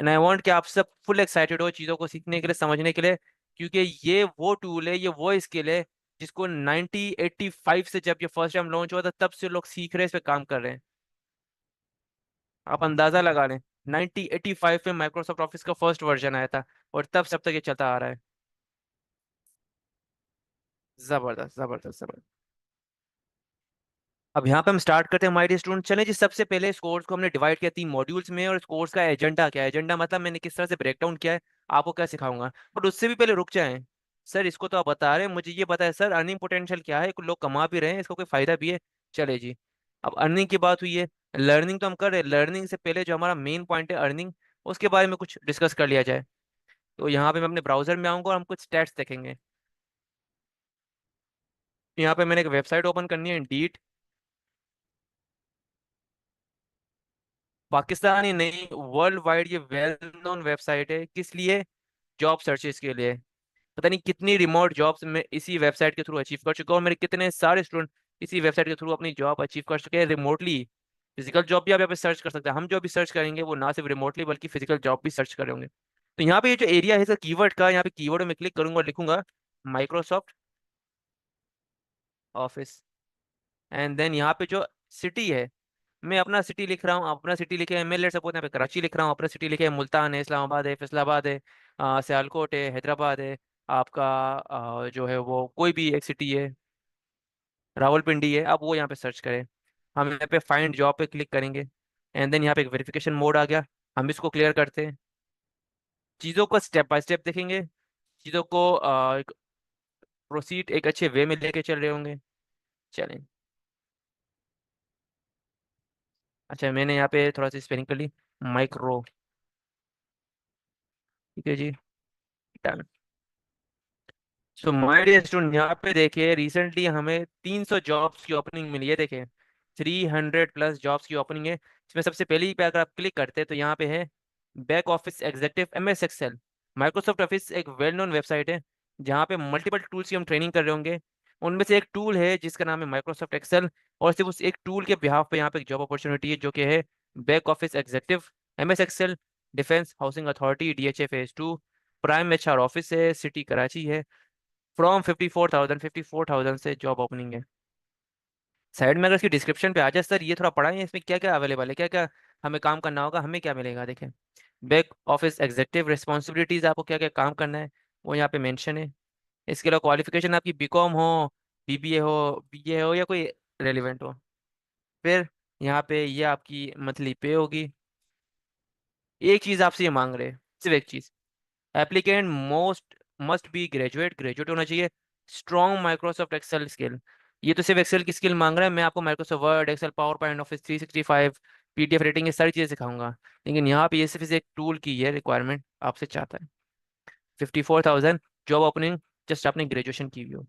And I want कि आप सब फुल एक्साइटेड हो चीज़ों को सीखने के लिए, समझने के लिए, क्योंकि ये वो टूल है, ये वो स्किल है जिसको 1985 से जब ये फर्स्ट टाइम लॉन्च हुआ था तब से लोग सीख रहे हैं, इस पे काम कर रहे हैं। आप अंदाजा लगा लें, 1985 में माइक्रोसॉफ्ट ऑफिस का फर्स्ट वर्जन आया था और तब से अब तक ये चलता आ रहा है। जबरदस्त जबरदस्त जबरदस्त। अब यहाँ पे हम स्टार्ट करते हैं हमारे स्टूडेंट। चलें जी, सबसे पहले इस कोर्स को हमने डिवाइड किया 3 मॉड्यूल्स में, और इस कोर्स का एजेंडा क्या है, एजेंडा मतलब मैंने किस तरह से ब्रेक डाउन किया है, आपको क्या सिखाऊंगा। बट उससे भी पहले रुक जाएं। सर इसको तो आप बता रहे हैं, मुझे ये बताया सर अर्निंग पोटेंशियल क्या है, कुछ लोग कमा भी रहे हैं, इसका कोई फायदा भी है। चले जी, अब अर्निंग की बात हुई है, लर्निंग तो हम कर रहे हैं, लर्निंग से पहले जो हमारा मेन पॉइंट है अर्निंग, उसके बारे में कुछ डिस्कस कर लिया जाए। तो यहाँ पे मैं अपने ब्राउजर में आऊंगा और हम कुछ स्टैट्स देखेंगे। यहाँ पे मैंने एक वेबसाइट ओपन करनी है, इंडीड। पाकिस्तान ही नहीं, वर्ल्ड वाइड ये वेल नोन वेबसाइट है। किस लिए? जॉब सर्चेस के लिए। पता नहीं कितनी रिमोट जॉब्स मैं इसी वेबसाइट के थ्रू अचीव कर चुका हूँ, मेरे कितने सारे स्टूडेंट इसी वेबसाइट के थ्रू अपनी जॉब अचीव कर चुके हैं रिमोटली। फिजिकल जॉब भी आप यहाँ पे सर्च कर सकते हैं, हम जो भी सर्च करेंगे वो ना सिर्फ रिमोटली बल्कि फिजिकल जॉब भी सर्च कर होंगे। तो यहाँ पे ये जो एरिया है सर कीवर्ड का, यहाँ पे कीवर्ड में क्लिक करूंगा और लिखूंगा माइक्रोसॉफ्ट ऑफिस। एंड देन यहाँ पे जो सिटी है, मैं अपना सिटी लिख रहा हूँ, अपना सिटी लिखे है, मैं लेट सपोज यहाँ पे कराची लिख रहा हूँ, अपना सिटी लिखे है मुल्तान है, इस्लामाबाद है, फैसलाबाद है, सियालकोट है, हैदराबाद है, आपका जो है वो कोई भी एक सिटी है, रावलपिंडी है। अब वो यहाँ पे सर्च करें, हम यहाँ पे फाइंड जॉब पे क्लिक करेंगे। एंड देन यहाँ पे एक वेरिफिकेशन मोड आ गया, हम इसको क्लियर करते हैं। चीज़ों को स्टेप बाय स्टेप देखेंगे, चीज़ों को एक प्रोसीड एक अच्छे वे में लेके चल रहे होंगे। चलें। अच्छा, मैंने यहाँ पे थोड़ा सा स्पेलिंग कर ली, माइक्रो। ठीक है जी, done. So my dear student, यहाँ पे देखिए रिसेंटली हमें 300 जॉब्स की ओपनिंग मिली है। देखिए 300+ जॉब्स की ओपनिंग है। इसमें सबसे पहली पे अगर आप क्लिक करते हैं तो यहाँ पे है back office executive MS Excel. Microsoft Office एक वेल नोन वेबसाइट है जहाँ पे मल्टीपल टूल्स की हम ट्रेनिंग कर रहे होंगे। उनमें से एक टूल है जिसका नाम है माइक्रोसॉफ्ट एक्सेल, और सिर्फ उस एक टूल के बिहाफ पे यहाँ पे एक जॉब अपॉर्चुनिटी है जो कि है back office executive MS Excel, defence housing authority DHA phase 2, prime HR office है, सिटी कराची है। फ्रॉम 54,000 से जॉब ओपनिंग है। साइड में अगर इसकी डिस्क्रिप्शन पे आ जाए, सर ये थोड़ा पढ़ा है इसमें क्या क्या अवेलेबल है, क्या क्या हमें काम करना होगा, हमें क्या मिलेगा। देखें, बैक ऑफिस एग्जीक्यूटिव रिस्पॉन्सिबिलिटीज, आपको क्या क्या काम करना है वो यहाँ पे मेंशन है। इसके अलावा क्वालिफिकेशन आपकी BCom हो, BBA हो, BA हो, या कोई रेलिवेंट हो। फिर यहाँ पे ये आपकी मंथली पे होगी। एक चीज़ आपसे ये मांग रहे हैं, सिर्फ एक चीज़, applicant most must be graduate, graduate होना चाहिए। स्ट्रॉन्ग माइक्रोसॉफ्ट एक्सेल स्किल, ये तो सिर्फ एक्सेल की स्किल मांग रहा है, मैं आपको Microsoft Word, Excel, PowerPoint, office 365, PDF editing, ये सारी चीज़ें सिखाऊंगा। लेकिन यहाँ पे ये सिर्फ इसे एक टूल की है रिक्वायरमेंट आपसे चाहता है। 54,000 जॉब ओपनिंग, जस्ट आपने ग्रेजुएशन की हुई हो।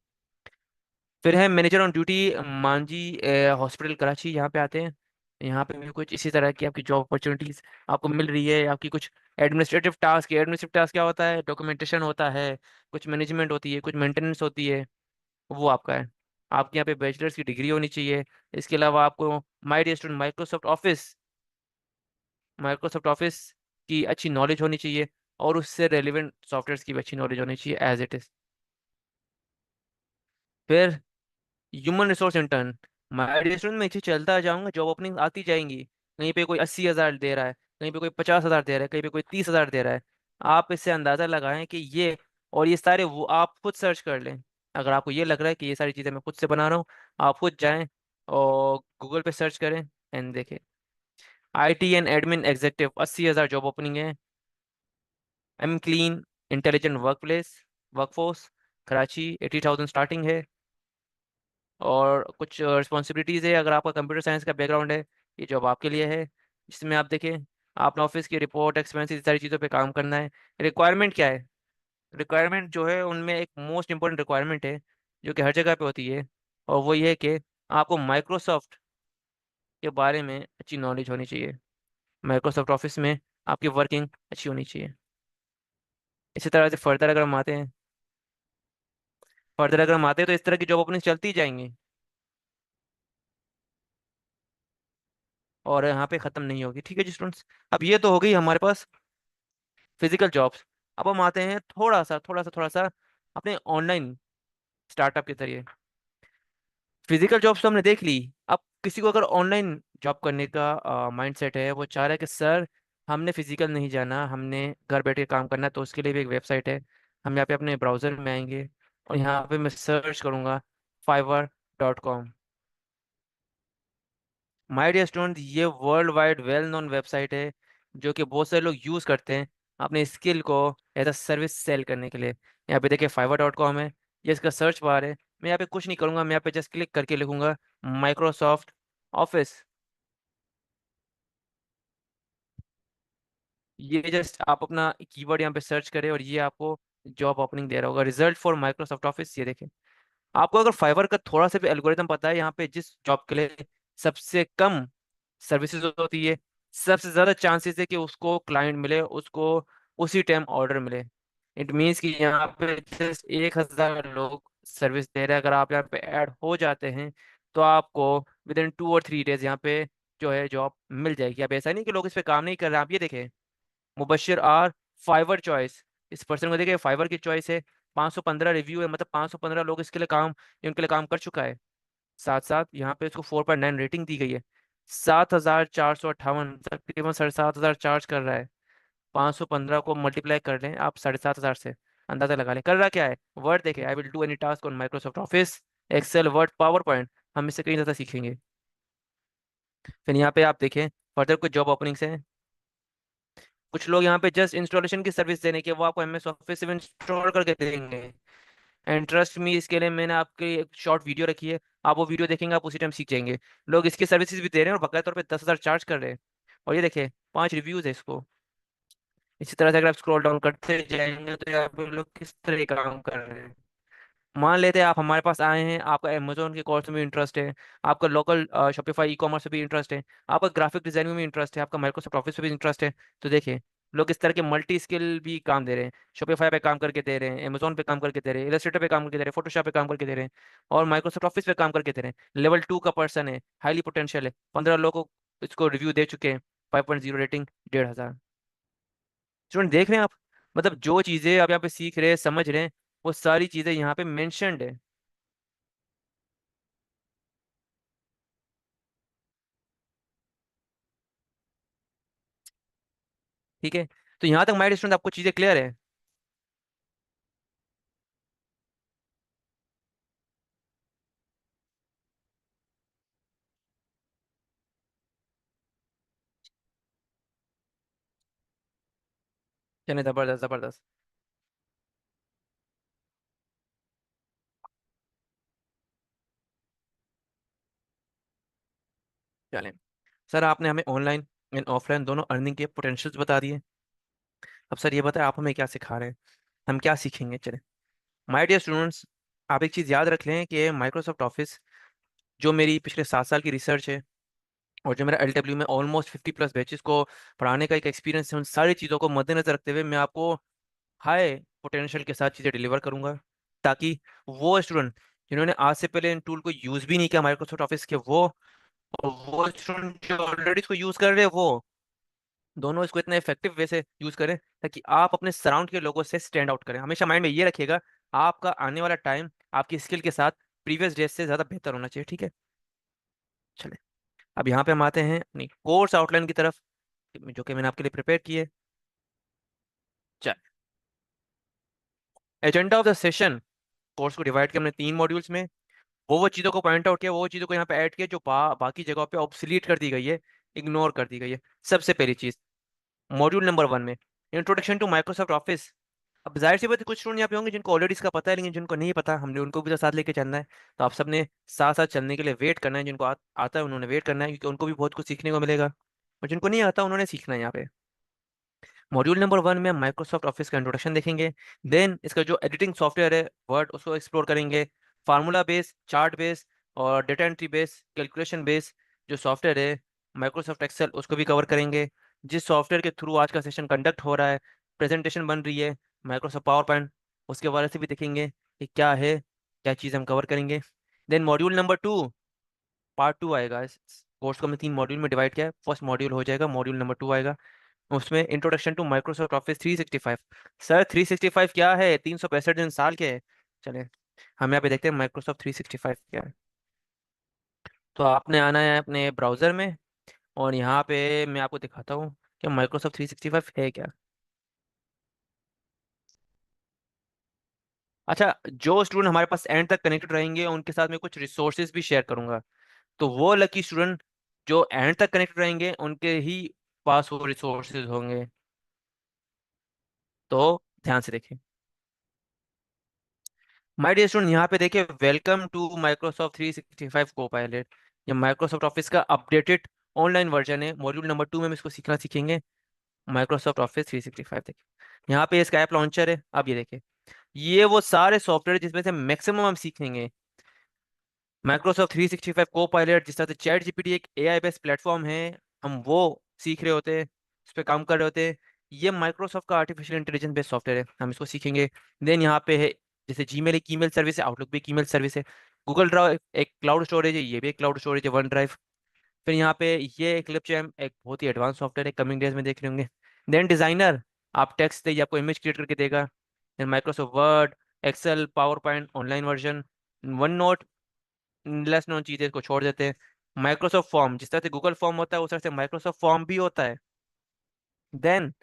फिर है manager on duty, Manjhi hospital Karachi, यहाँ पे आते हैं। यहाँ पे भी कुछ इसी तरह की आपकी जॉब अपॉर्चुनिटीज आपको मिल रही है। आपकी कुछ एडमिनिस्ट्रेटिव टास्क क्या होता है, डॉक्यूमेंटेशन होता है, कुछ मैनेजमेंट होती है, कुछ मेंटेनेंस होती है, वो आपका है। आपके यहाँ पे बैचलर्स की डिग्री होनी चाहिए। इसके अलावा आपको my dear student Microsoft Office की अच्छी नॉलेज होनी चाहिए, और उससे रेलिवेंट सॉफ्टवेयर की भी अच्छी नॉलेज होनी चाहिए एज इट इज। फिर ह्यूमन रिसोर्स इंटर्न, हमारे रेस्टोरेंट में एक चीज चलता जाऊंगा, जॉब ओपनिंग आती जाएंगी। कहीं पे कोई 80,000 दे रहा है, कहीं पे कोई 50,000 दे रहा है, कहीं पे कोई 30,000 दे रहा है। आप इससे अंदाजा लगाएं कि ये और ये सारे वो आप खुद सर्च कर लें। अगर आपको ये लग रहा है कि ये सारी चीज़ें मैं खुद से बना रहा हूँ, आप खुद जाएं और गूगल पे सर्च करें एंड देखें। IT and admin executive 80,000 job opening है। Clean intelligent workforce Karachi 80,000 starting है। और कुछ रिस्पॉन्सिबिलिटीज़ है, अगर आपका कंप्यूटर साइंस का बैकग्राउंड है ये जॉब आपके लिए है। जिसमें आप देखें, आपने ऑफिस की रिपोर्ट एक्सपेंसेस सारी चीज़ों पे काम करना है। रिक्वायरमेंट क्या है? रिक्वायरमेंट जो है उनमें एक मोस्ट इंपॉर्टेंट रिक्वायरमेंट है जो कि हर जगह पे होती है, और वो ये है कि आपको माइक्रोसॉफ्ट के बारे में अच्छी नॉलेज होनी चाहिए। माइक्रोसॉफ्ट ऑफिस में आपकी वर्किंग अच्छी होनी चाहिए। इसी तरह से फर्दर अगर हम आते हैं तो इस तरह की जॉब ओपनिंग चलती ही जाएंगी, और यहाँ पे ख़त्म नहीं होगी। ठीक है जी स्टूडेंट्स, अब ये तो हो गई हमारे पास फिजिकल जॉब्स। अब हम आते हैं थोड़ा सा अपने ऑनलाइन स्टार्टअप के जरिए। फिजिकल जॉब्स तो हमने देख ली। अब किसी को अगर ऑनलाइन जॉब करने का माइंडसेट है, वो चाह रहा है कि सर हमने फिजिकल नहीं जाना, हमने घर बैठे काम करना है, तो उसके लिए भी एक वेबसाइट है। हम यहाँ पे अपने ब्राउजर में आएंगे और यहाँ पे मैं सर्च करूँगा fiverr.com। माय डियर स्टूडेंट, ये world wide well known website है जो कि बहुत सारे लोग यूज़ करते हैं अपने स्किल को एज अ सर्विस सेल करने के लिए। यहाँ पे देखिए fiverr.com है, ये इसका सर्च बार है। मैं यहाँ पे कुछ नहीं करूँगा, मैं यहाँ पे जस्ट क्लिक करके लिखूंगा माइक्रोसॉफ्ट ऑफिस। ये जस्ट आप अपना कीवर्ड यहाँ पे सर्च करें और ये आपको जॉब ओपनिंग दे रहा होगा, रिजल्ट फॉर माइक्रोसॉफ्ट ऑफिस, ये देखें। आपको अगर फाइवर का थोड़ा सा भी एल्गोरिथम पता है, यहाँ पे जिस जॉब के लिए सबसे कम सर्विसेज होती है, सबसे ज्यादा चांसेस है कि उसको क्लाइंट मिले, उसको उसी टाइम ऑर्डर मिले। इट मीन्स कि यहाँ पे जस्ट 1,000 लोग सर्विस दे रहे हैं। अगर आप यहाँ पे ऐड हो जाते हैं तो आपको विद इन 2 और 3 डेज यहाँ पे जो है जॉब मिल जाएगी। अब ऐसा नहीं कि लोग इस पे काम नहीं कर रहे हैं। आप ये देखें, मुबशिर आर फाइवर चॉइस, इस पर्सन को देखिए फाइवर की चॉइस है। 515 रिव्यू है, मतलब 515 लोग इसके लिए काम, इनके लिए काम कर चुका है। साथ साथ यहाँ पे इसको 4.9 रेटिंग दी गई है। 7,458, तकरीबन 7,500 चार्ज कर रहा है। 515 को मल्टीप्लाई कर लें आप 7,500 से, अंदाजा लगा लें कर रहा क्या है। वर्ड देखे, I will do any task on Microsoft Office, Excel, Word, PowerPoint. हम इससे कई ज़्यादा सीखेंगे। फिर यहाँ पे आप देखें फर्दर कुछ जॉब ओपनिंग्स हैं। कुछ लोग यहाँ पे जस्ट इंस्टॉलेशन की सर्विस देने के, वो आपको एमएस ऑफिस से इंस्टॉल करके देंगे। एंड ट्रस्ट मी, इसके लिए मैंने आपकी एक शॉर्ट वीडियो रखी है, आप वो वीडियो देखेंगे, आप उसी टाइम सीख जाएंगे। लोग इसकी सर्विसेज भी दे रहे हैं और बकाया तौर पे 10,000 चार्ज कर रहे हैं। और ये देखिए 5 रिव्यूज है इसको। इसी तरह से अगर आप स्क्रॉल डाउन करते जाएंगे तो यहाँ पे लोग किस तरह के काम कर रहे हैं। मान लेते हैं आप हमारे पास आए हैं, आपका अमेजोन के कोर्स में भी इंटरेस्ट है, आपका लोकल शॉपिफाई ई कॉमर्स में भी इंटरेस्ट है, आपका ग्राफिक डिजाइनिंग में भी इंटरेस्ट है, आपका माइक्रोसॉफ्ट ऑफिस में भी इंटरेस्ट है। तो देखिए लोग इस तरह के मल्टी स्किल भी काम दे रहे हैं। शॉपिफाई पे काम करके दे रहे हैं, अमेजोन पे काम करके दे रहे हैं, इलस्ट्रेटर पे काम करके दे रहे हैं, फोटोशॉप पे काम करके दे रहे हैं, और माइक्रोसॉफ्ट ऑफिस पे काम करके दे रहे हैं। लेवल 2 का पर्सन है, हाईली पोटेंशियल है, 15 लोगों को इसको रिव्यू दे चुके हैं, 5.0 रेटिंग, 1,500। स्टूडेंट देख रहे हैं आप, मतलब जो चीजें आप यहाँ पे सीख रहे हैं, समझ रहे हैं, वो सारी चीजें यहाँ पे मेंशनड है। ठीक है, तो यहाँ तक माइंड स्टूडेंट आपको चीजें क्लियर है। चलिए, जबरदस्त जबरदस्त। चलें, सर आपने हमें ऑनलाइन एंड ऑफलाइन दोनों अर्निंग के पोटेंशियल्स बता दिए। अब सर ये बताएं आप हमें क्या सिखा रहे हैं, हम क्या सीखेंगे। चलें, माय डियर स्टूडेंट्स, आप एक चीज़ याद रख लें कि माइक्रोसॉफ्ट ऑफिस, जो मेरी पिछले 7 साल की रिसर्च है और जो मेरा LW में ऑलमोस्ट 50+ बैचेस को पढ़ाने का एक एक्सपीरियंस है, उन सारी चीज़ों को मद्देनजर रखते हुए मैं आपको हाई पोटेंशियल के साथ चीज़ें डिलीवर करूंगा, ताकि वो स्टूडेंट जिन्होंने आज से पहले इन टूल को यूज़ भी नहीं किया माइक्रोसॉफ्ट ऑफिस के, वो और वो स्टूडेंट जो ऑलरेडी इसको यूज़ कर रहे हैं, वो दोनों इसको इतने इफेक्टिव वे से यूज़ करें ताकि आप अपने सराउंड के लोगों से स्टैंड आउट करें। हमेशा माइंड में ये रखिएगा, आपका आने वाला टाइम आपकी स्किल के साथ प्रीवियस डेज से ज़्यादा बेहतर होना चाहिए। ठीक है, चले, अब यहाँ पे हम आते हैं अपनी कोर्स आउटलाइन की तरफ, जो कि मैंने आपके लिए प्रिपेयर की है। चल, agenda of the session, course को डिवाइड किया हमने 3 मॉड्यूल्स में। वो चीज़ों को पॉइंट आउट किया, वो चीज़ों को यहाँ पे ऐड किया जो बाकी जगहों पे ऑब्सलीट कर दी गई है, इग्नोर कर दी गई है। सबसे पहली चीज़, मॉड्यूल नंबर 1 में इंट्रोडक्शन टू माइक्रोसॉफ्ट ऑफिस। अब जाहिर सी बात है, कुछ स्टूडेंट यहाँ पे होंगे जिनको ऑलरेडी इसका पता है, लेकिन जिनको नहीं पता हमने उनको भी तो साथ लेके चलना है। तो आप सबने साथ साथ चलने के लिए वेट करना है। जिनको आता है उन्होंने वेट करना है, क्योंकि उनको भी बहुत कुछ सीखने को मिलेगा, और जिनको नहीं आता उन्होंने सीखना है यहाँ पे। मॉड्यूल नंबर 1 में हम माइक्रोसॉफ्ट ऑफिस का इंट्रोडक्शन देखेंगे। देन इसका जो एडिटिंग सॉफ्टवेयर है वर्ड, उसको एक्सप्लोर करेंगे। फार्मूला बेस, चार्ट बेस और data entry base, calculation base जो सॉफ्टवेयर है माइक्रोसॉफ्ट एक्सेल, उसको भी कवर करेंगे। जिस सॉफ्टवेयर के थ्रू आज का सेशन कंडक्ट हो रहा है, प्रेजेंटेशन बन रही है, माइक्रोसॉफ्ट पावर पॉइंट, उसके बारे से भी देखेंगे कि क्या है, क्या चीज़ हम कवर करेंगे। देन मॉड्यूल नंबर 2, पार्ट 2 आएगा। इस कोर्स को हमने 3 मॉड्यूल में डिवाइड किया है, फर्स्ट मॉड्यूल हो जाएगा, मॉड्यूल नंबर 2 आएगा। उसमें introduction to Microsoft Office 365। Sir 365 क्या है? 365 दिन साल के है। चले हम यहाँ पे देखते हैं माइक्रोसॉफ्ट 365 क्या है। तो आपने आना है अपने ब्राउजर में, और यहाँ पे मैं आपको दिखाता हूँ कि माइक्रोसॉफ्ट 365 है क्या। अच्छा, जो स्टूडेंट हमारे पास एंड तक कनेक्टेड रहेंगे उनके साथ मैं कुछ रिसोर्सेज भी शेयर करूंगा। तो वो लकी स्टूडेंट जो एंड तक कनेक्टेड रहेंगे उनके ही पास वो रिसोर्सेज होंगे। तो ध्यान से देखें। माय डियर स्टूडेंट, यहाँ पे देखिए, वेलकम टू माइक्रोसॉफ्ट 365 को पायलट। ये माइक्रोसॉफ्ट ऑफिस का अपडेटेड ऑनलाइन वर्जन है। मॉड्यूल नंबर 2 में हम इसको सीखना सीखेंगे। माइक्रोसॉफ्ट ऑफिस 365 देखिए, यहाँ पे इसका ऐप लॉन्चर है। अब ये देखिए, ये वो सारे सॉफ्टवेयर जिसमें से मैक्सिमम हम सीखेंगे। माइक्रोसॉफ्ट 365 को पायलट, जिस तरह से चैट जीपीटी एक एआई बेस्ड प्लेटफॉर्म है, हम वो सीख रहे होते हैं, उस पर काम कर रहे होते हैं। ये माइक्रोसॉफ्ट का आर्टिफिशियल इंटेलिजेंस बेस्ड सॉफ्टवेयर है, हम इसको सीखेंगे। देन यहाँ पे है, जैसे जीमेल एक ईमेल सर्विस है, आउटलुक भी एक ईमेल सर्विस है, गूगल ड्राइव एक क्लाउड स्टोरेज है, ये भी एक क्लाउड स्टोरेज है, वन ड्राइव। फिर यहाँ पे ये क्लिपचैम एक बहुत ही एडवांस सॉफ्टवेयर है, कमिंग डेज में देख रहे होंगे। देन डिजाइनर, आप टेक्स्ट दे, ये आपको इमेज क्रिएट करके देगा। Then Microsoft Word, Excel, PowerPoint online version, OneNote, less known चीजें को छोड़ देते हैं। माइक्रोसॉफ्ट फॉर्म, जिस तरह से गूगल फॉर्म होता है उस तरह से माइक्रोसॉफ्ट फॉर्म भी होता है। देन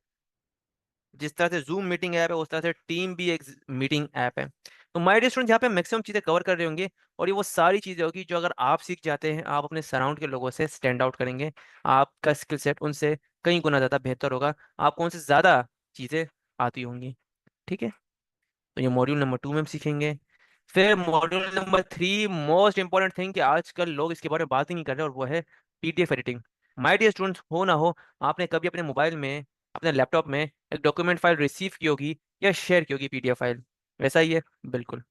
जिस तरह से जूम मीटिंग ऐप है उस तरह से टीम भी एक मीटिंग ऐप है। तो माय डियर स्टूडेंट, यहाँ पे मैक्सिमम चीजें कवर कर रहे होंगे, और ये वो सारी चीजें होगी जो अगर आप सीख जाते हैं, आप अपने सराउंड के लोगों से स्टैंड आउट करेंगे। आपका स्किल सेट उनसे कई गुना ज्यादा बेहतर होगा, आपको उनसे ज्यादा चीजें आती होंगी। ठीक है। तो ये मॉड्यूल नंबर 2 में हम सीखेंगे। फिर module number 3, most important thing कि आजकल लोग इसके बारे में बात ही नहीं कर रहे, और वो है PDF editing. My dear students, हो ना हो, आपने कभी अपने मोबाइल में, अपने लैपटॉप में एक डॉक्यूमेंट फाइल रिसीव की होगी या शेयर की होगी, पीडीएफ फाइल। वैसा ही है बिल्कुल।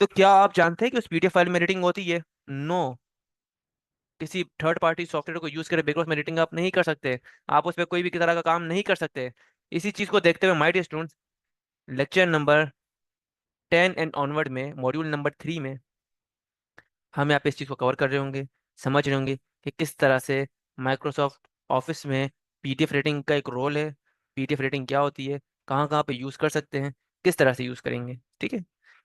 तो क्या आप जानते हैं कि उस पीडीएफ फाइल में एडिटिंग होती है? नो। किसी थर्ड पार्टी सॉफ्टवेयर को यूज करके बैकग्राउंड में एडिटिंग आप नहीं कर सकते। आप उस पर कोई भी तरह का काम नहीं कर सकते। इसी चीज को देखते हुए my dear students, lecture number 10 and onward में, मॉड्यूल नंबर 3 में, हम यहाँ पे इस चीज़ को कवर कर रहे होंगे, समझ रहे होंगे कि किस तरह से माइक्रोसॉफ्ट ऑफिस में पीडीएफ रेटिंग का एक रोल है, पीडीएफ रेटिंग क्या होती है, कहाँ कहाँ पे यूज़ कर सकते हैं, किस तरह से यूज़ करेंगे। ठीक है।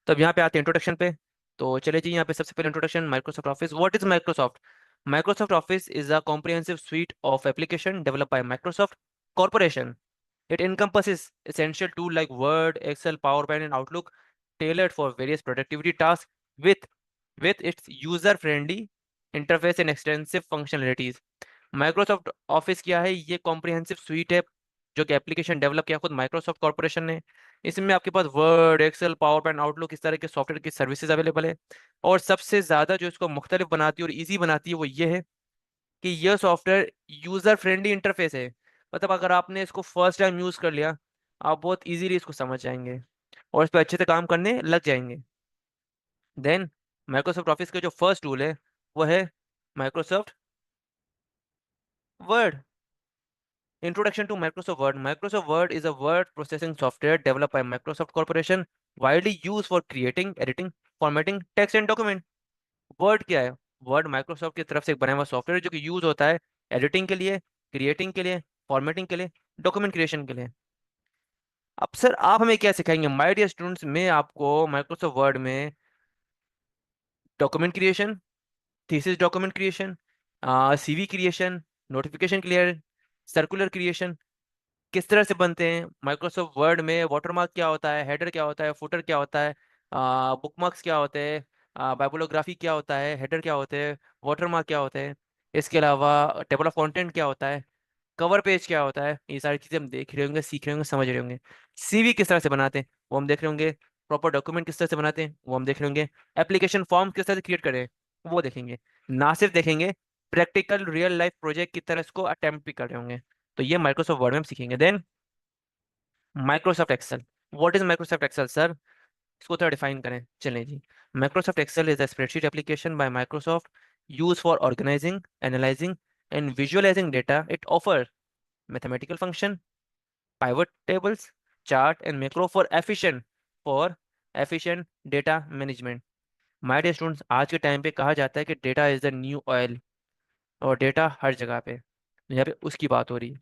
तो अब यहाँ पे आते हैं इंट्रोडक्शन पे। तो चले जी, यहाँ पे सबसे पहले introduction, Microsoft office. What is Microsoft? Microsoft office is a comprehensive suite of application developed by Microsoft Corporation. It encompasses essential tools like Word, Excel, PowerPoint, and Outlook, tailored for various productivity tasks with its user-friendly interface and extensive functionalities. Microsoft office क्या है? ये comprehensive sweet है जो कि application develop किया खुद Microsoft corporation ने। इसमें आपके पास Word, Excel, PowerPoint, Outlook, इस तरह के सॉफ्टवेयर की सर्विसेज अवेलेबल है। और सबसे ज़्यादा जो इसको मुख्तलिफ बनाती है और ईजी बनाती है वो ये है कि यह सॉफ्टवेयर यूज़र फ्रेंडली इंटरफेस है। मतलब अगर आपने इसको फर्स्ट टाइम यूज़ कर लिया, आप बहुत इजीली इसको समझ जाएंगे और इस पर अच्छे से काम करने लग जाएंगे। देन माइक्रोसॉफ्ट ऑफिस का जो फर्स्ट टूल है वो है Microsoft word. Introduction to Microsoft Word. Microsoft Word is a word processing software developed by Microsoft Corporation, widely used for creating, editing, formatting text and document. Word क्या है? Word Microsoft की तरफ से एक बना हुआ सॉफ्टवेयर जो कि यूज होता है एडिटिंग के लिए, क्रिएटिंग के लिए, फॉर्मेटिंग के लिए, डॉक्यूमेंट क्रिएशन के लिए। अब सर आप हमें क्या सिखाएंगे? माय डियर स्टूडेंट्स, मैं आपको माइक्रोसॉफ्ट वर्ड में document creation, thesis document creation, CV creation, notification clear, circular creation किस तरह से बनते हैं। माइक्रोसॉफ्ट वर्ड में वाटरमार्क क्या होता है, हेडर क्या होता है, फुटर क्या होता है, बुकमार्क्स क्या होते हैं, बाइबलोग्राफी क्या होता है, हेडर क्या होते हैं, वाटरमार्क क्या होते हैं, इसके अलावा टेबल ऑफ कंटेंट क्या होता है, कवर पेज क्या होता है। ये सारी चीज़ें हम देख रहे होंगे, सीख रहे होंगे, समझ रहे होंगे। सीवी किस तरह से बनाते हैं वो हम देख रहे होंगे। प्रॉपर डॉक्यूमेंट किस तरह से बनाते हैं वो हम देख रहे होंगे। एप्लीकेशन फॉर्म किस तरह से क्रिएट करें वो देखेंगे। ना सिर्फ देखेंगे, प्रैक्टिकल रियल लाइफ प्रोजेक्ट की तरह इसको अटेम्प्ट भी कर रहे होंगे। तो ये माइक्रोसॉफ्ट वर्ड में हम सीखेंगे। Then Microsoft Excel. What is Microsoft Excel sir? इसको थोड़ा डिफाइन करें, चलें जी। Microsoft Excel is a spreadsheet application by Microsoft use for organising, analysing and visualising data. It offer mathematical function, pivot tables, chart and macro for efficient data management. My dear students, आज के time पे कहा जाता है कि data is the new oil, और data हर जगह पे, तो यहाँ पे उसकी बात हो रही है।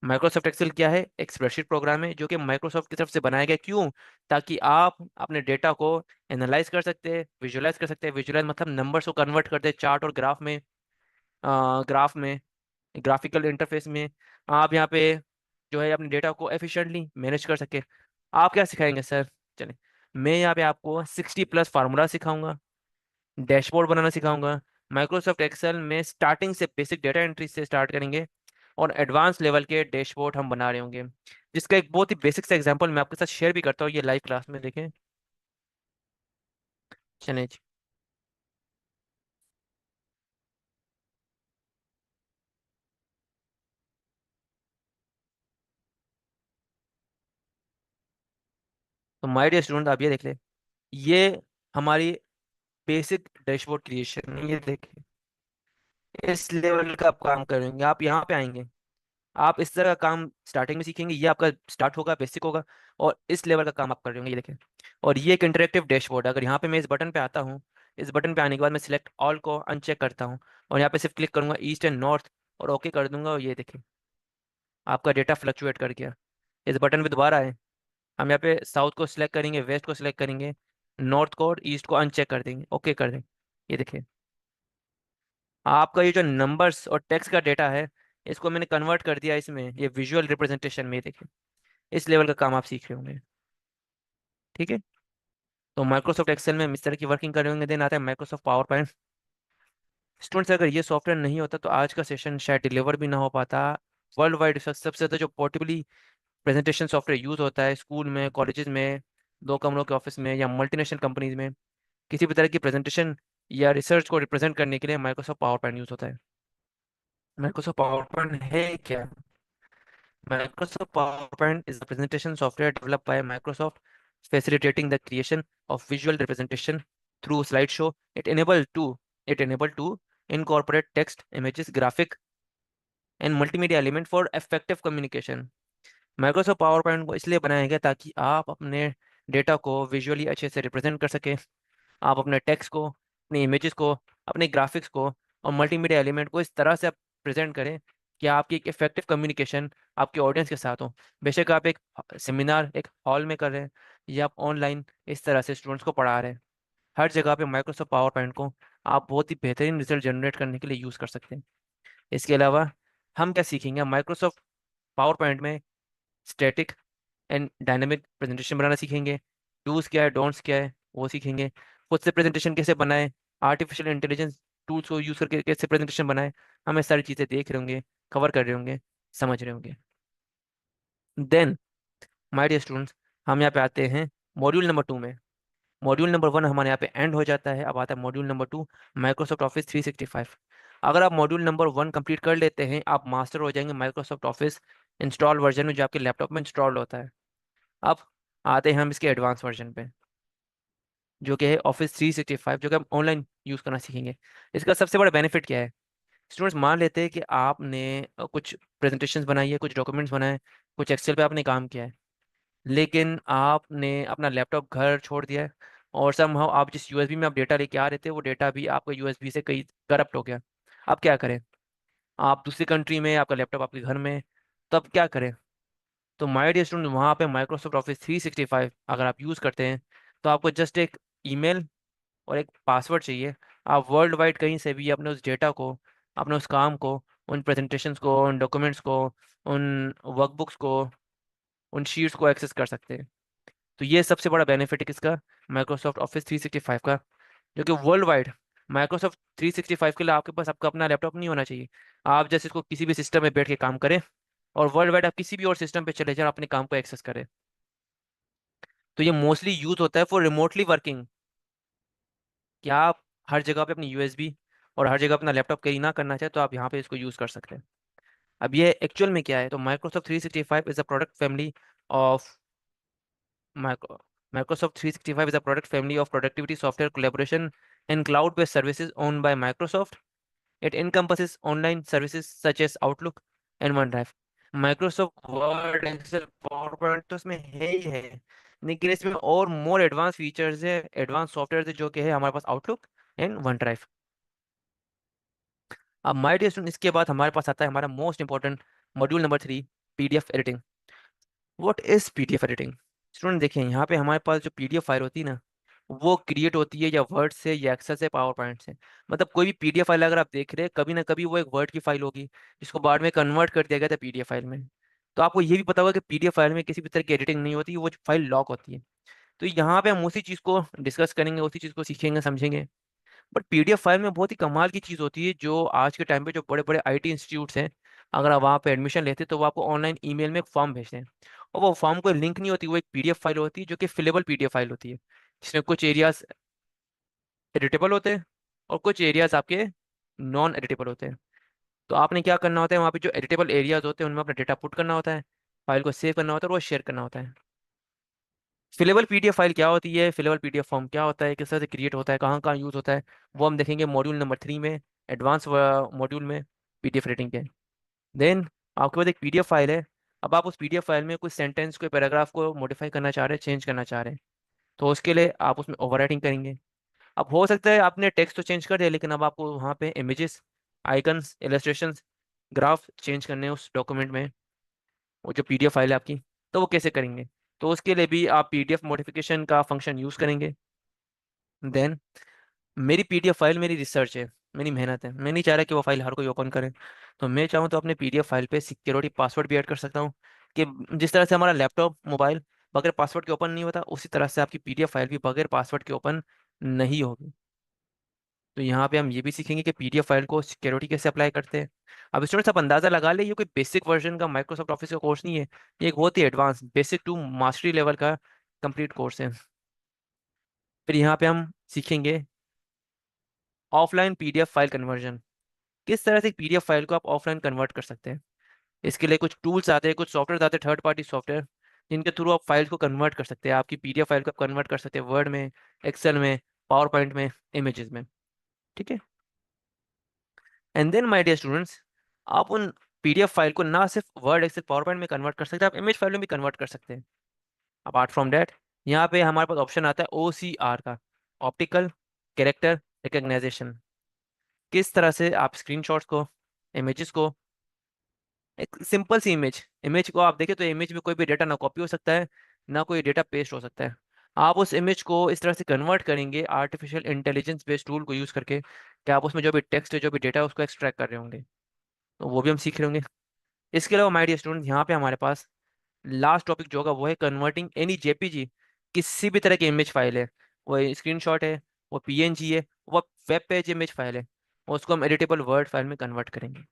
माइक्रोसॉफ्ट एक्सेल क्या है? एक स्प्रेडशीट प्रोग्राम है जो कि माइक्रोसॉफ्ट की तरफ से बनाया गया। क्यों? ताकि आप अपने डेटा को एनालाइज कर सकते हैं, विजुअलाइज कर सकते हैं। विजुअलाइज मतलब नंबर्स को कन्वर्ट करते हैं चार्ट और ग्राफ में, ग्राफिकल इंटरफेस में। आप यहाँ पे जो है अपने डेटा को एफिशिएंटली मैनेज कर सके। आप क्या सिखाएंगे सर? चलिए, मैं यहाँ पे आपको 60+ फार्मूला सिखाऊंगा, डैशबोर्ड बनाना सिखाऊंगा। माइक्रोसॉफ्ट एक्सेल में स्टार्टिंग से बेसिक डेटा एंट्री से स्टार्ट करेंगे और एडवांस लेवल के डैशबोर्ड हम बना रहे होंगे, जिसका एक बहुत ही बेसिक सा एग्जांपल मैं आपके साथ शेयर भी करता हूँ ये लाइव क्लास में। देखें, चलिए जी। तो माय डियर स्टूडेंट, आप ये देख ले, ये हमारी बेसिक डैशबोर्ड क्रिएशन है। ये देखिए, इस लेवल का आप काम करेंगे, आप यहाँ पे आएंगे, आप इस तरह का काम स्टार्टिंग में सीखेंगे। ये आपका स्टार्ट होगा, बेसिक होगा, और इस लेवल का काम आप कर रहे होंगे। ये देखें, और ये एक इंटरेक्टिव डैशबोर्ड है। अगर यहाँ पे मैं इस बटन पे आता हूँ, इस बटन पे आने के बाद मैं सिलेक्ट ऑल को अनचेक करता हूँ और यहाँ पे सिर्फ क्लिक करूंगा ईस्ट एंड नॉर्थ और ओके कर दूंगा, और ये देखिए आपका डेटा फ्लक्चुएट कर गया। इस बटन पे दोबारा आए, हम यहाँ पे साउथ को सिलेक्ट करेंगे, वेस्ट को सिलेक्ट करेंगे, नॉर्थ को और ईस्ट को अनचेक कर देंगे, ओके कर देंगे। ये देखिए, आपका ये जो नंबर्स और टेक्स्ट का डेटा है, इसको मैंने कन्वर्ट कर दिया इसमें, ये विजुअल रिप्रेजेंटेशन में। ये देखिए, इस लेवल का काम आप सीख रहे होंगे। ठीक है, तो माइक्रोसॉफ्ट एक्सेल में हम इस तरह की वर्किंग कर रहे होंगे। देन आता है माइक्रोसॉफ्ट पावर पॉइंट। स्टूडेंट्स, अगर ये सॉफ्टवेयर नहीं होता तो आज का सेशन शायद डिलीवर भी ना हो पाता। वर्ल्ड वाइड सबसे ज़्यादा जो पोर्टेबली प्रेजेंटेशन सॉफ्टवेयर यूज़ होता है स्कूल में, कॉलेजेस में, दो कमरों के ऑफिस में या मल्टीनेशनल कंपनीज में, किसी भी तरह की प्रेजेंटेशन या रिसर्च को रिप्रेजेंट करने के लिए माइक्रोसॉफ्ट पावर पॉइंट यूज़ होता है। माइक्रोसॉफ्ट पावर पॉइंट है क्या? Microsoft PowerPoint is a presentation software developed by Microsoft, facilitating the creation of visual representation through slideshow. It enabled to incorporate text, images, graphic, and multimedia element for effective communication. Microsoft power point को इसलिए बनाया गया ताकि आप अपने data को visually अच्छे से रिप्रेजेंट कर सकें। आप अपने टेक्स्ट को, अपनी इमेजेस को, अपने ग्राफिक्स को और मल्टीमीडिया एलिमेंट को इस तरह से आप प्रेजेंट करें कि आपकी एक इफेक्टिव कम्युनिकेशन आपके ऑडियंस के साथ हो। बेशक आप एक सेमिनार एक हॉल में कर रहे हैं या आप ऑनलाइन इस तरह से स्टूडेंट्स को पढ़ा रहे हैं, हर जगह पे माइक्रोसॉफ्ट पावर पॉइंट को आप बहुत ही बेहतरीन रिजल्ट जनरेट करने के लिए यूज़ कर सकते हैं। इसके अलावा हम क्या सीखेंगे? माइक्रोसॉफ्ट पावर पॉइंट में स्टैटिक एंड डायनामिक प्रेजेंटेशन बनाना सीखेंगे। डूज क्या है, डोंट्स क्या है, वो सीखेंगे। खुद से प्रेजेंटेशन कैसे बनाए, आर्टिफिशियल इंटेलिजेंस टूल्स को यूज़ करके कैसे प्रेजेंटेशन बनाए, हमें सारी चीज़ें देख रहे होंगे, कवर कर रहे होंगे, समझ रहे होंगे। देन माय डियर स्टूडेंट्स, हम यहाँ पे आते हैं मॉड्यूल नंबर 2 में। मॉड्यूल नंबर 1 हमारे यहाँ पे एंड हो जाता है, अब आता है मॉड्यूल नंबर 2, माइक्रोसॉफ्ट ऑफिस 365। अगर आप मॉड्यूल नंबर 1 कंप्लीट कर लेते हैं, आप मास्टर हो जाएंगे माइक्रोसॉफ्ट ऑफिस इंस्टॉल वर्जन में, जो आपके लैपटॉप में इंस्टॉल होता है। अब आते हैं हम इसके एडवांस वर्जन पे, जो कि है ऑफिस 365, जो कि हम ऑनलाइन यूज़ करना सीखेंगे। इसका सबसे बड़ा बेनिफिट क्या है? स्टूडेंट्स, मान लेते हैं कि आपने कुछ प्रेजेंटेशंस बनाई है, कुछ डॉक्यूमेंट्स बनाए, कुछ एक्सेल पे आपने काम किया है, लेकिन आपने अपना लैपटॉप घर छोड़ दिया है और समहाउ आप जिस यूएसबी में आप डेटा लेके आ रहे थे, वो डेटा भी आपका यूएसबी से कहीं करप्ट हो गया। अब क्या करें? आप दूसरी कंट्री में, आपका लैपटॉप आपके घर में, तो अब क्या करें? तो माय डियर स्टूडेंट, वहाँ पे माइक्रोसॉफ्ट ऑफिस 365 अगर आप यूज़ करते हैं, तो आपको जस्ट एक ईमेल और एक पासवर्ड चाहिए। आप वर्ल्ड वाइड कहीं से भी अपने उस डेटा को, अपने उस काम को, उन प्रेजेंटेशंस को, उन डॉक्यूमेंट्स को, उन वर्कबुक्स को, उन शीट्स को एक्सेस कर सकते हैं। तो ये सबसे बड़ा बेनिफिट है किसका? माइक्रोसॉफ्ट ऑफिस 365 का, जो कि वर्ल्ड वाइड। माइक्रोसॉफ्ट 365 के लिए आपके पास आपका अपना लैपटॉप नहीं होना चाहिए। आप जैसे इसको किसी भी सिस्टम में बैठ के काम करें और वर्ल्ड वाइड आप किसी भी और सिस्टम पे चले जाएं और अपने काम को एक्सेस करें। तो ये मोस्टली यूज होता है फॉर रिमोटली वर्किंग, कि आप हर जगह पे अपनी यूएसबी और हर जगह अपना लैपटॉप कैरी ना करना चाहे, तो आप यहाँ पे इसको यूज़ कर सकते हैं। अब ये एक्चुअल में क्या है? तो Microsoft 365 is a product family of micro Microsoft 365 is a product family of productivity software, collaboration, and cloud-based services owned by Microsoft. It encompasses online services such as Outlook and OneDrive. Microsoft Word, Excel, PowerPoint तो इसमें है ही है, लेकिन इसमें और more advance features है, advance software है, जो कि है हमारे पास आउटलुक एंड वन ड्राइव। अब माय डियर स्टूडेंट, इसके बाद हमारे पास आता है हमारा most important module number 3, PDF editing. What is PDF editing? Student देखिए, यहाँ पे हमारे पास जो पीडीएफ फाइल होती है ना, वो क्रिएट होती है या वर्ड से या एक्सेल से, पावर पॉइंट से। मतलब कोई भी पीडीएफ फाइल अगर आप देख रहे हैं, कभी ना कभी वो एक वर्ड की फाइल होगी जिसको बाद में कन्वर्ट कर दिया गया था पीडीएफ फाइल में। तो आपको ये भी पता होगा कि पीडीएफ फाइल में किसी भी तरह की एडिटिंग नहीं होती, वो फाइल लॉक होती है। तो यहाँ पे हम उसी चीज़ को डिस्कस करेंगे, उसी चीज़ को सीखेंगे, समझेंगे। बट पीडीएफ फाइल में बहुत ही कमाल की चीज़ होती है, जो आज के टाइम पे जो बड़े बड़े आईटी इंस्टीट्यूट्स हैं, अगर आप वहाँ पे एडमिशन लेते हैं तो वो आपको ऑनलाइन ईमेल में एक फॉर्म भेजते हैं। और वो फॉर्म कोई लिंक नहीं होती, वो एक पीडीएफ फाइल होती है जो कि फिलेबल पीडीएफ फाइल होती है, जिसमें कुछ एरियाज एडिटेबल होते हैं और कुछ एरियाज आपके नॉन एडिटेबल होते हैं। तो आपने क्या करना होता है, वहाँ पे जो एडिटेबल एरियाज होते हैं उनमें अपना डेटा पुट करना होता है, फाइल को सेव करना होता है और वो शेयर करना होता है। फिलेबल पीडीएफ फाइल क्या होती है, फिलेबल पीडीएफ फॉर्म क्या होता है, किस तरह से क्रिएट होता है, कहाँ कहाँ यूज होता है, वो हम देखेंगे मॉड्यूल नंबर 3 में, एडवांस मॉड्यूल में, पीडीएफ रेटिंग के। देन आपके पास एक पीडीएफ फाइल है। अब आप उस पीडीएफ फाइल में कुछ सेंटेंस, कोई पैराग्राफ को मॉडिफाई करना चाह रहे हैं, चेंज करना चाह रहे हैं, तो उसके लिए आप उसमें ओवरराइटिंग करेंगे। अब हो सकता है आपने टेक्स्ट तो चेंज कर दिया, लेकिन अब आपको वहाँ पे images, icons, illustrations, graph change करने हैं उस डॉक्यूमेंट में, वो जो पीडीएफ फाइल है आपकी। तो वो कैसे करेंगे? तो उसके लिए भी आप पीडीएफ मॉडिफिकेशन का फंक्शन यूज़ करेंगे। देन मेरी पीडीएफ फाइल मेरी रिसर्च है, मेरी मेहनत है, मैं नहीं चाह रहा कि वो फाइल हर कोई ओपन करे। तो मैं चाहूँ तो अपने पीडीएफ फाइल पे सिक्योरिटी पासवर्ड भी ऐड कर सकता हूँ, कि जिस तरह से हमारा लैपटॉप, मोबाइल बगैर पासवर्ड के ओपन नहीं होता, उसी तरह से आपकी पीडीएफ फाइल भी बगैर पासवर्ड के ओपन नहीं होगी। तो यहाँ पे हम ये भी सीखेंगे कि पीडीएफ फाइल को सिक्योरिटी कैसे अप्लाई करते हैं। अब स्टूडेंट्स आप अंदाजा लगा ले, ये कोई बेसिक वर्जन का माइक्रोसॉफ्ट ऑफिस का कोर्स नहीं है, ये एक बहुत ही advance, basic to mastery level का कंप्लीट कोर्स है। फिर यहाँ पे हम सीखेंगे ऑफलाइन पीडीएफ फाइल कन्वर्जन, किस तरह से पीडीएफ फाइल को आप ऑफलाइन कन्वर्ट कर सकते हैं। इसके लिए कुछ टूल्स आते हैं, कुछ सॉफ्टवेयर आते हैं, थर्ड पार्टी सॉफ्टवेयर, जिनके थ्रू आप फाइल्स को कन्वर्ट कर सकते हैं, आपकी पीडीएफ फाइल को आप कन्वर्ट कर सकते हैं वर्ड में, एक्सेल में, पावर पॉइंट में, इमेजेस में। ठीक है। And then my dear students, आप उन पीडीएफ फाइल को ना सिर्फ वर्ड, एक्सेल, पावर पॉइंट में कन्वर्ट कर सकते हैं, आप इमेज फाइल में भी कन्वर्ट कर सकते हैं। अपार्ट फ्रॉम दैट, यहाँ पे हमारे पास ऑप्शन आता है OCR का, ऑप्टिकल कैरेक्टर रिकग्नाइजेशन। किस तरह से आप स्क्रीनशॉट्स को, इमेजेस को, एक सिंपल सी इमेज, इमेज को आप देखें तो इमेज में कोई भी डेटा ना कॉपी हो सकता है, ना कोई डेटा पेस्ट हो सकता है। आप उस इमेज को इस तरह से कन्वर्ट करेंगे आर्टिफिशियल इंटेलिजेंस बेस्ड टूल को यूज़ करके, कि आप उसमें जो भी टेक्स्ट है, जो भी डेटा है, उसको एक्सट्रैक्ट कर रहे होंगे। तो वो भी हम सीख रहे होंगे। इसके अलावा माय डियर स्टूडेंट, यहाँ पे हमारे पास लास्ट टॉपिक जो होगा वो है कन्वर्टिंग एनी जेपीजी, किसी भी तरह की इमेज फाइल है, वो स्क्रीनशॉट है, वो पीएनजी है, वो वेब पेज इमेज फाइल है, उसको हम एडिटेबल वर्ड फाइल में कन्वर्ट करेंगे।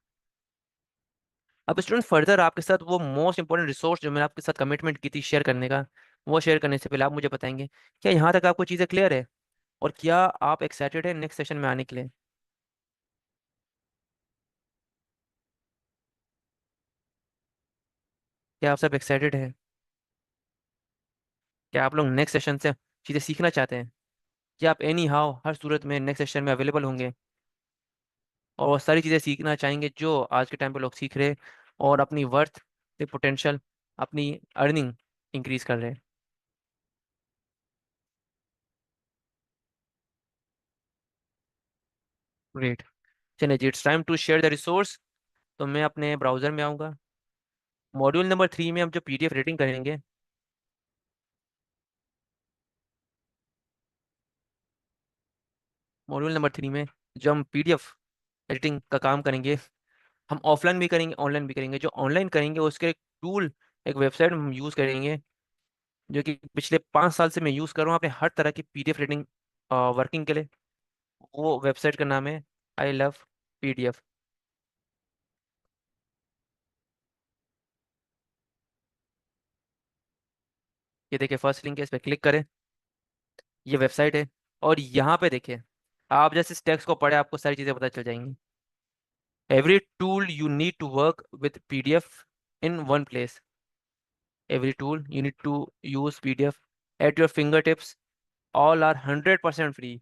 अब स्टूडेंट फर्दर आपके साथ वो मोस्ट इंपॉर्टेंट रिसोर्स जो मैंने आपके साथ कमिटमेंट की थी शेयर करने का, वो शेयर करने से पहले आप मुझे बताएंगे, क्या यहाँ तक आपको चीज़ें क्लियर है, और क्या आप एक्साइटेड है नेक्स्ट सेशन में आने के लिए? क्या आप सब एक्साइटेड हैं? क्या आप लोग नेक्स्ट सेशन से चीज़ें सीखना चाहते हैं? क्या आप एनी हाउ हर सूरत में नेक्स्ट सेशन में अवेलेबल होंगे, और वो सारी चीज़ें सीखना चाहेंगे जो आज के टाइम पे लोग सीख रहे हैं, और अपनी वर्थ, पोटेंशियल, अपनी अर्निंग इंक्रीज कर रहे हैं? ग्रेट। चलिए जी, it's time to share the resource. तो मैं अपने ब्राउजर में आऊँगा, मॉड्यूल नंबर 3 में हम जो पीडीएफ रेटिंग करेंगे, मॉड्यूल नंबर 3 में जो हम पीडीएफ एडिटिंग का काम करेंगे, हम ऑफलाइन भी करेंगे, ऑनलाइन भी करेंगे। जो ऑनलाइन करेंगे उसके एक टूल, एक वेबसाइट हम यूज़ करेंगे, जो कि पिछले 5 साल से मैं यूज़ कर रहा हूँ अपने हर तरह की पीडीएफ रेटिंग वर्किंग के लिए। वो वेबसाइट का नाम है आई लव पीडीएफ। ये देखिए फर्स्ट लिंक है, इस पर क्लिक करें, ये वेबसाइट है। और यहाँ पे देखिए, आप जैसे इस टेक्स्ट को पढ़े आपको सारी चीज़ें पता चल जाएंगी। Every tool you need to work with PDF in one place, every tool you need to use PDF at your fingertips. All are 100% free.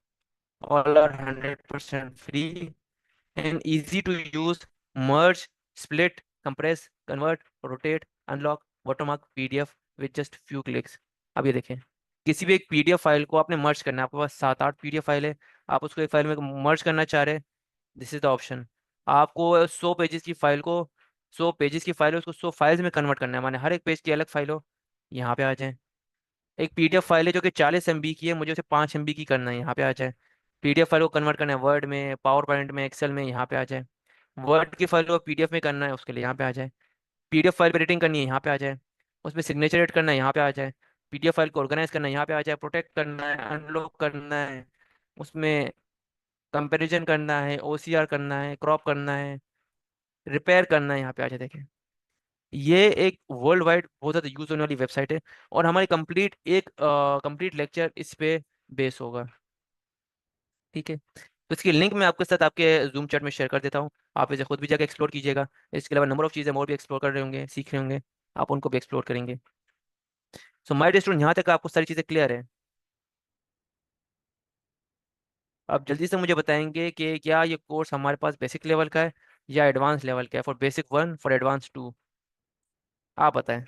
All are 100% free and easy to use. Merge, split, compress, convert, rotate, unlock, watermark PDF with just few clicks. अब ये देखें, किसी भी एक PDF file को आपने मर्ज करना है, आपके पास 7-8 पीडीएफ फाइल है, आप उसको एक फाइल में मर्ज करना चाह रहे हैं, दिस इज द ऑप्शन। आपको 100 पेजेस की फाइल को 100 पेजेस की फाइल है, उसको 100 फाइल्स में कन्वर्ट करना है, माने हर एक पेज की अलग फाइल हो, यहाँ पे आ जाए। एक पीडीएफ फाइल है जो कि 40 MB की है, मुझे उसे 5 MB की करना है, यहाँ पे आ जाए। पीडीएफ फाइल को कन्वर्ट करना है वर्ड में, पावर पॉइंट में, एक्सेल में, यहाँ पे आ जाए। वर्ड की फाइल को पीडीएफ में करना है, उसके लिए यहाँ पे आ जाए। पीडीएफ फाइल पर एडिटिंग करनी है, यहाँ पे आ जाए। उसमें सिग्नेचर एड करना है, यहाँ पे आ जाए। पीडीएफ फाइल को ऑर्गेनाइज करना है, यहाँ पे आ जाए। प्रोटेक्ट करना है, अनलॉक करना है, उसमें कंपैरिजन करना है, ओसीआर करना है, क्रॉप करना है, रिपेयर करना है, यहाँ पे आ जाए। देखें, ये एक वर्ल्ड वाइड बहुत ज़्यादा यूज होने वाली वेबसाइट है, और हमारी कंप्लीट लेक्चर इस पे बेस होगा। ठीक है, तो इसकी लिंक मैं आपके साथ आपके जूम चैट में शेयर कर देता हूँ। आप इसे खुद भी जाकर एक्सप्लोर कीजिएगा। इसके अलावा नंबर ऑफ चीज़ें और भी एक्सप्लोर कर रहे होंगे, सीख रहे होंगे, आप उनको भी एक्सप्लोर करेंगे। सो माय डियर स्टूडेंट, यहाँ तक आपको सारी चीज़ें क्लियर है? आप जल्दी से मुझे बताएंगे कि क्या ये कोर्स हमारे पास बेसिक लेवल का है या एडवांस लेवल का है, फॉर बेसिक 1 फॉर एडवांस 2? आप बताएं।